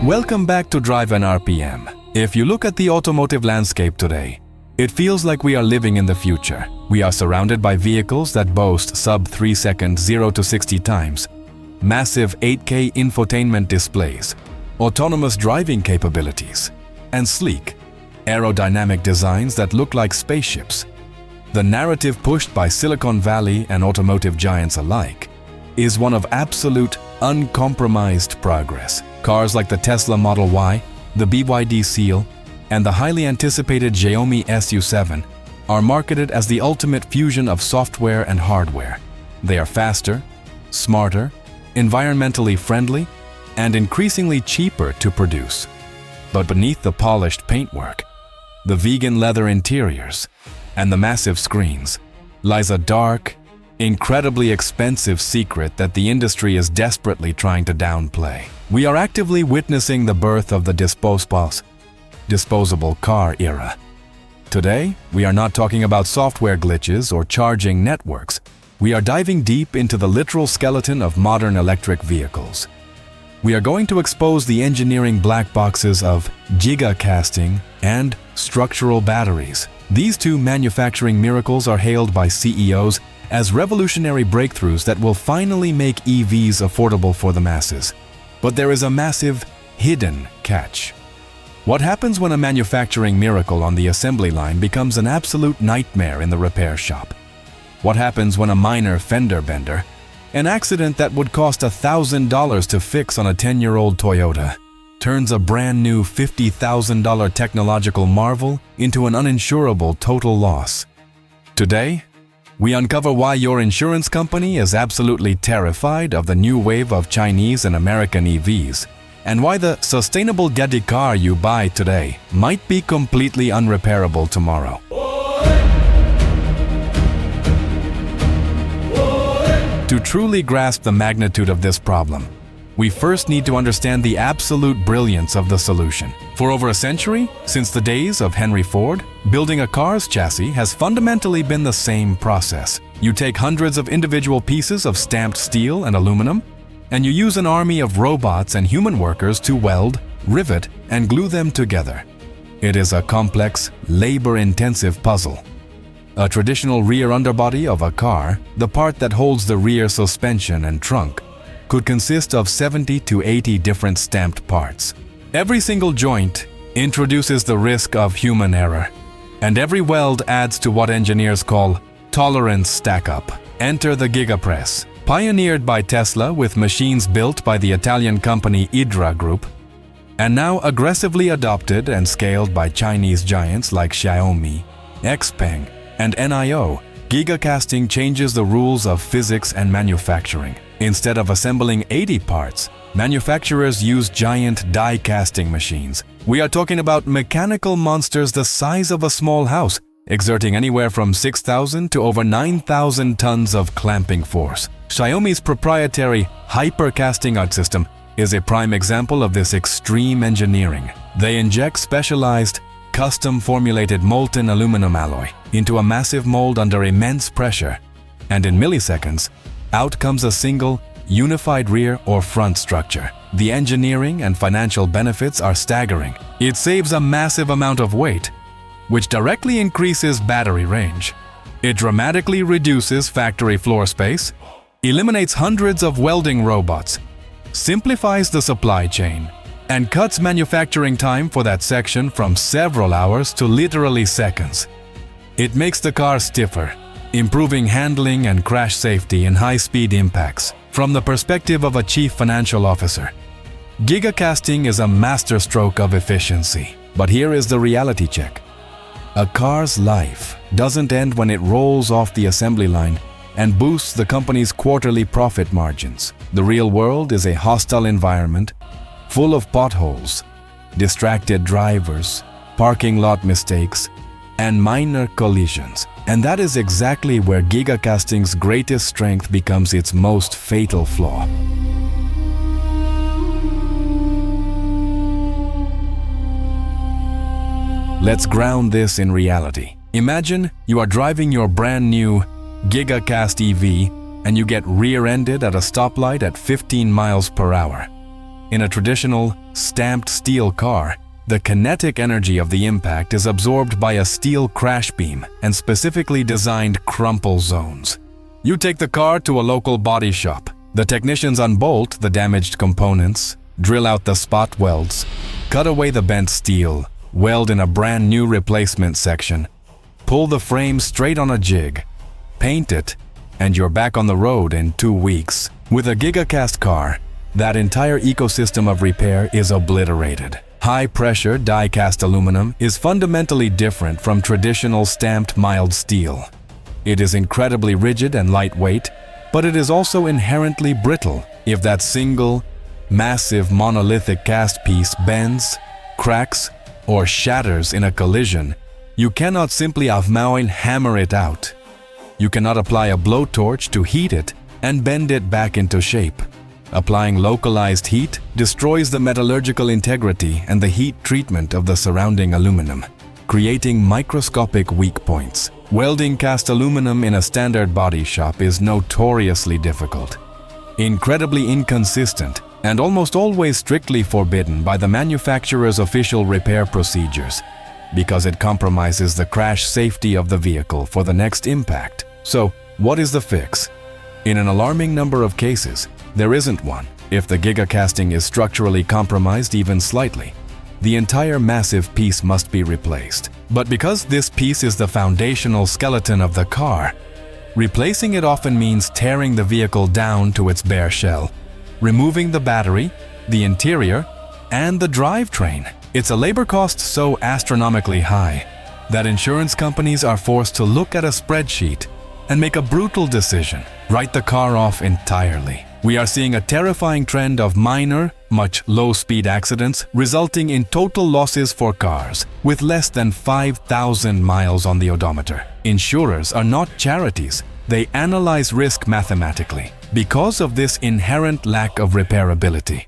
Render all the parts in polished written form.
Welcome back to drive&rpm. If you look at the automotive landscape today, it feels like we are living in the future. We are surrounded by vehicles that boast sub-3 second 0 to 60 times, massive 8K infotainment displays, autonomous driving capabilities, and sleek, aerodynamic designs that look like spaceships. The narrative pushed by Silicon Valley and automotive giants alike is one of absolute, uncompromised progress. Cars like the Tesla Model Y, the BYD Seal, and the highly anticipated Xiaomi SU7 are marketed as the ultimate fusion of software and hardware. They are faster, smarter, environmentally friendly, and increasingly cheaper to produce. But beneath the polished paintwork, the vegan leather interiors, and the massive screens lies a dark, incredibly expensive secret that the industry is desperately trying to downplay. We are actively witnessing the birth of the disposable car era. Today, we are not talking about software glitches or charging networks. We are diving deep into the literal skeleton of modern electric vehicles. We are going to expose the engineering black boxes of gigacasting and structural batteries. These two manufacturing miracles are hailed by CEOs as revolutionary breakthroughs that will finally make EVs affordable for the masses. But there is a massive, hidden catch. What happens when a manufacturing miracle on the assembly line becomes an absolute nightmare in the repair shop? What happens when a minor fender bender, an accident that would cost $1,000 to fix on a 10-year-old Toyota, turns a brand new $50,000 technological marvel into an uninsurable total loss? Today, we uncover why your insurance company is absolutely terrified of the new wave of Chinese and American EVs, and why the sustainable gadget car you buy today might be completely unrepairable tomorrow. To truly grasp the magnitude of this problem, we first need to understand the absolute brilliance of the solution. For over a century, since the days of Henry Ford, building a car's chassis has fundamentally been the same process. You take hundreds of individual pieces of stamped steel and aluminum, and you use an army of robots and human workers to weld, rivet, and glue them together. It is a complex, labor-intensive puzzle. A traditional rear underbody of a car, the part that holds the rear suspension and trunk, could consist of 70 to 80 different stamped parts. Every single joint introduces the risk of human error, and every weld adds to what engineers call tolerance stack-up. Enter the Gigapress. Pioneered by Tesla with machines built by the Italian company Idra Group, and now aggressively adopted and scaled by Chinese giants like Xiaomi, Xpeng, and NIO, Gigacasting changes the rules of physics and manufacturing. Instead of assembling 80 parts, manufacturers use giant die-casting machines. We are talking about mechanical monsters the size of a small house, exerting anywhere from 6,000 to over 9,000 tons of clamping force. Xiaomi's proprietary Hypercasting art system is a prime example of this extreme engineering. They inject specialized, custom-formulated molten aluminum alloy into a massive mold under immense pressure, and in milliseconds, out comes a single, unified rear or front structure. The engineering and financial benefits are staggering. It saves a massive amount of weight, which directly increases battery range. It dramatically reduces factory floor space, eliminates hundreds of welding robots, simplifies the supply chain, and cuts manufacturing time for that section from several hours to literally seconds. It makes the car stiffer, improving handling and crash safety in high-speed impacts. From the perspective of a chief financial officer, Gigacasting is a masterstroke of efficiency. But here is the reality check. A car's life doesn't end when it rolls off the assembly line and boosts the company's quarterly profit margins. The real world is a hostile environment full of potholes, distracted drivers, parking lot mistakes, and minor collisions. And that is exactly where Gigacasting's greatest strength becomes its most fatal flaw. Let's ground this in reality. Imagine you are driving your brand new Gigacast EV and you get rear-ended at a stoplight at 15 miles per hour. In a traditional, stamped steel car, the kinetic energy of the impact is absorbed by a steel crash beam and specifically designed crumple zones. You take the car to a local body shop. The technicians unbolt the damaged components, drill out the spot welds, cut away the bent steel, weld in a brand new replacement section, pull the frame straight on a jig, paint it, and you're back on the road in 2 weeks. With a Gigacast car, that entire ecosystem of repair is obliterated. High-pressure die-cast aluminum is fundamentally different from traditional stamped mild steel. It is incredibly rigid and lightweight, but it is also inherently brittle. If that single, massive monolithic cast piece bends, cracks, or shatters in a collision, you cannot simply hammer it out. You cannot apply a blowtorch to heat it and bend it back into shape. Applying localized heat destroys the metallurgical integrity and the heat treatment of the surrounding aluminum, creating microscopic weak points. Welding cast aluminum in a standard body shop is notoriously difficult, incredibly inconsistent, and almost always strictly forbidden by the manufacturer's official repair procedures because it compromises the crash safety of the vehicle for the next impact. So, what is the fix? In an alarming number of cases, there isn't one. If the Gigacasting is structurally compromised even slightly, the entire massive piece must be replaced. But because this piece is the foundational skeleton of the car, replacing it often means tearing the vehicle down to its bare shell, removing the battery, the interior, and the drivetrain. It's a labor cost so astronomically high that insurance companies are forced to look at a spreadsheet and make a brutal decision: write the car off entirely. We are seeing a terrifying trend of minor, much low-speed accidents resulting in total losses for cars with less than 5,000 miles on the odometer. Insurers are not charities. They analyze risk mathematically. Because of this inherent lack of repairability,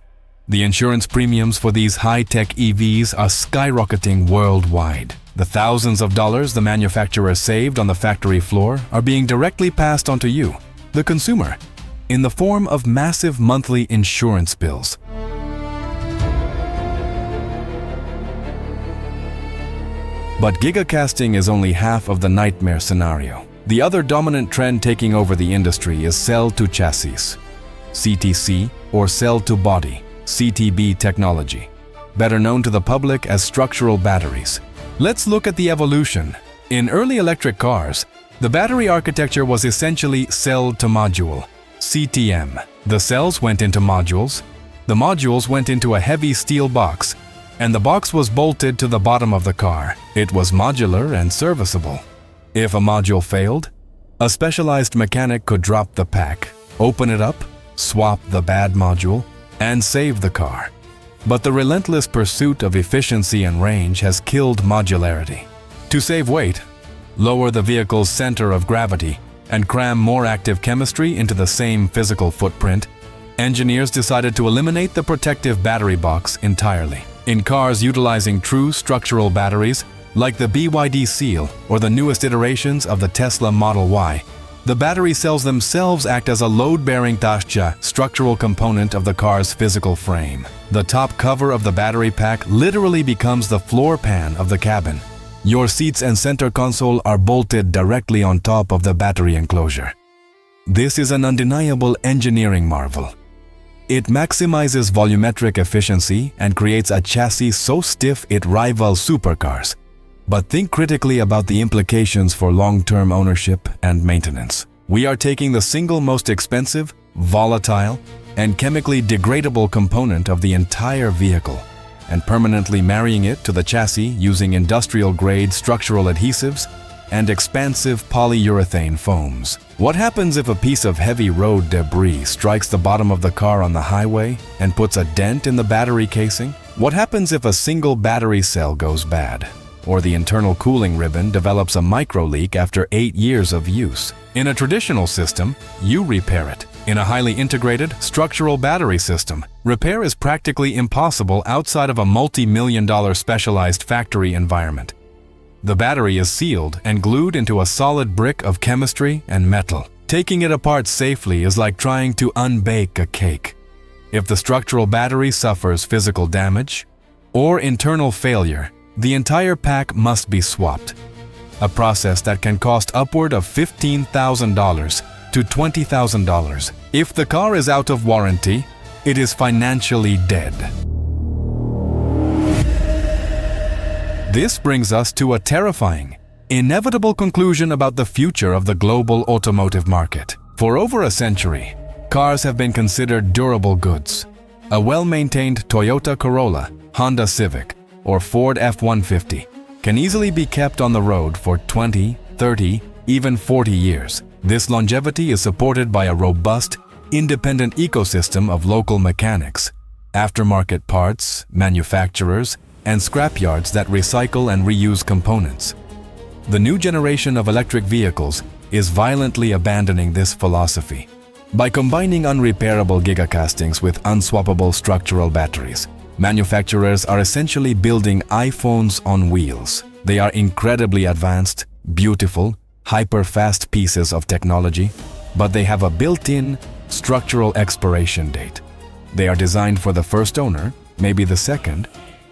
the insurance premiums for these high-tech EVs are skyrocketing worldwide. The thousands of dollars the manufacturer saved on the factory floor are being directly passed on to you, the consumer, in the form of massive monthly insurance bills. But Gigacasting is only half of the nightmare scenario. The other dominant trend taking over the industry is cell-to-chassis, CTC, or cell-to-body, CTB technology, better known to the public as structural batteries. Let's look at the evolution. In early electric cars, the battery architecture was essentially cell-to-module, CTM. The cells went into modules, the modules went into a heavy steel box, and the box was bolted to the bottom of the car. It was modular and serviceable. If a module failed, a specialized mechanic could drop the pack, open it up, swap the bad module, and save the car. But the relentless pursuit of efficiency and range has killed modularity. To save weight, lower the vehicle's center of gravity, and cram more active chemistry into the same physical footprint, engineers decided to eliminate the protective battery box entirely. In cars utilizing true structural batteries, like the BYD Seal or the newest iterations of the Tesla Model Y, the battery cells themselves act as a load-bearing structural component of the car's physical frame. The top cover of the battery pack literally becomes the floor pan of the cabin. Your seats and center console are bolted directly on top of the battery enclosure. This is an undeniable engineering marvel. It maximizes volumetric efficiency and creates a chassis so stiff it rivals supercars. But think critically about the implications for long-term ownership and maintenance. We are taking the single most expensive, volatile, and chemically degradable component of the entire vehicle and permanently marrying it to the chassis using industrial-grade structural adhesives and expansive polyurethane foams. What happens if a piece of heavy road debris strikes the bottom of the car on the highway and puts a dent in the battery casing? What happens if a single battery cell goes bad? Or the internal cooling ribbon develops a micro-leak after 8 years of use? In a traditional system, you repair it. In a highly integrated, structural battery system, repair is practically impossible outside of a multi-million-dollar specialized factory environment. The battery is sealed and glued into a solid brick of chemistry and metal. Taking it apart safely is like trying to unbake a cake. If the structural battery suffers physical damage or internal failure, the entire pack must be swapped, a process that can cost upward of $15,000 to $20,000. If the car is out of warranty, it is financially dead. This brings us to a terrifying, inevitable conclusion about the future of the global automotive market. For over a century, cars have been considered durable goods. A well-maintained Toyota Corolla, Honda Civic, or Ford F-150 can easily be kept on the road for 20, 30, even 40 years. This longevity is supported by a robust, independent ecosystem of local mechanics, aftermarket parts, manufacturers, and scrapyards that recycle and reuse components. The new generation of electric vehicles is violently abandoning this philosophy. By combining unrepairable gigacastings with unswappable structural batteries, manufacturers are essentially building iPhones on wheels. They are incredibly advanced, beautiful, hyper-fast pieces of technology, but they have a built-in structural expiration date. They are designed for the first owner, maybe the second,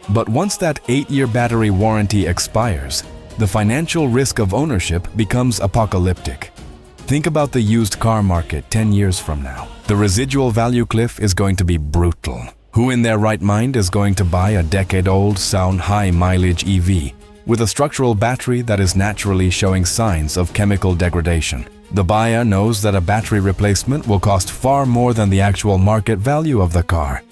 but once that 8-year battery warranty expires, the financial risk of ownership becomes apocalyptic. Think about the used car market 10 years from now. The residual value cliff is going to be brutal. Who in their right mind is going to buy a decade-old, sound high-mileage EV with a structural battery that is naturally showing signs of chemical degradation? The buyer knows that a battery replacement will cost far more than the actual market value of the car,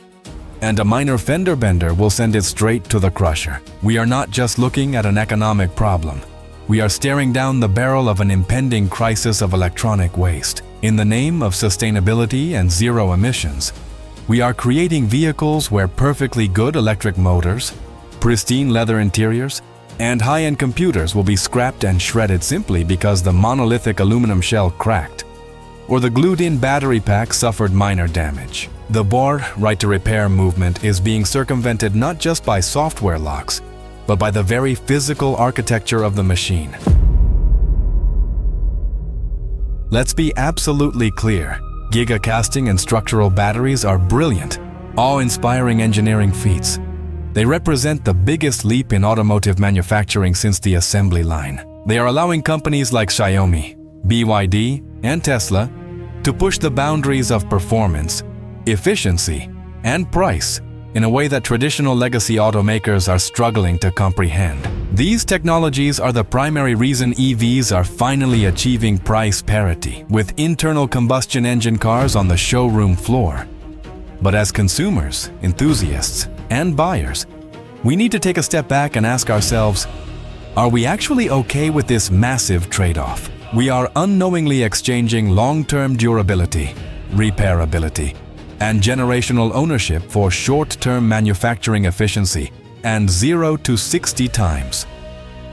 and a minor fender bender will send it straight to the crusher. We are not just looking at an economic problem. We are staring down the barrel of an impending crisis of electronic waste. In the name of sustainability and zero emissions, we are creating vehicles where perfectly good electric motors, pristine leather interiors, and high-end computers will be scrapped and shredded simply because the monolithic aluminum shell cracked or the glued-in battery pack suffered minor damage. The Bohr right-to-repair movement is being circumvented not just by software locks, but by the very physical architecture of the machine. Let's be absolutely clear. Gigacasting and structural batteries are brilliant, awe-inspiring engineering feats. They represent the biggest leap in automotive manufacturing since the assembly line. They are allowing companies like Xiaomi, BYD, and Tesla to push the boundaries of performance, efficiency, and price in a way that traditional legacy automakers are struggling to comprehend. These technologies are the primary reason EVs are finally achieving price parity with internal combustion engine cars on the showroom floor. But as consumers, enthusiasts, and buyers, we need to take a step back and ask ourselves, are we actually okay with this massive trade-off? We are unknowingly exchanging long-term durability, repairability, and generational ownership for short-term manufacturing efficiency and 0 to 60 times.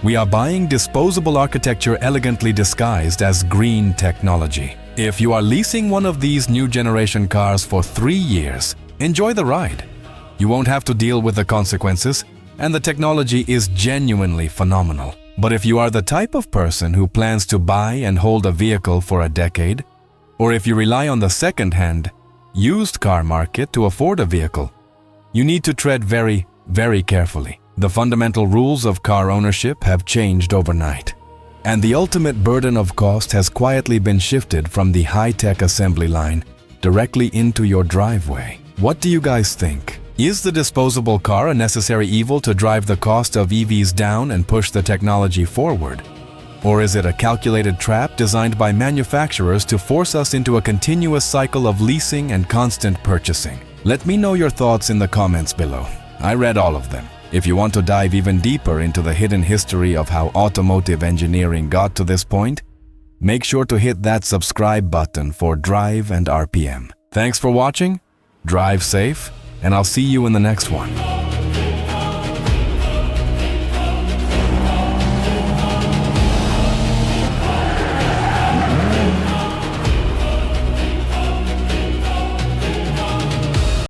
We are buying disposable architecture elegantly disguised as green technology. If you are leasing one of these new generation cars for 3 years, enjoy the ride. You won't have to deal with the consequences, and the technology is genuinely phenomenal. But if you are the type of person who plans to buy and hold a vehicle for a decade, or if you rely on the second-hand, used car market to afford a vehicle, you need to tread very, very carefully. The fundamental rules of car ownership have changed overnight, and the ultimate burden of cost has quietly been shifted from the high-tech assembly line directly into your driveway. What do you guys think? Is the disposable car a necessary evil to drive the cost of EVs down and push the technology forward? Or is it a calculated trap designed by manufacturers to force us into a continuous cycle of leasing and constant purchasing? Let me know your thoughts in the comments below. I read all of them. If you want to dive even deeper into the hidden history of how automotive engineering got to this point, make sure to hit that subscribe button for Drive and RPM. Thanks for watching, drive safe, and I'll see you in the next one.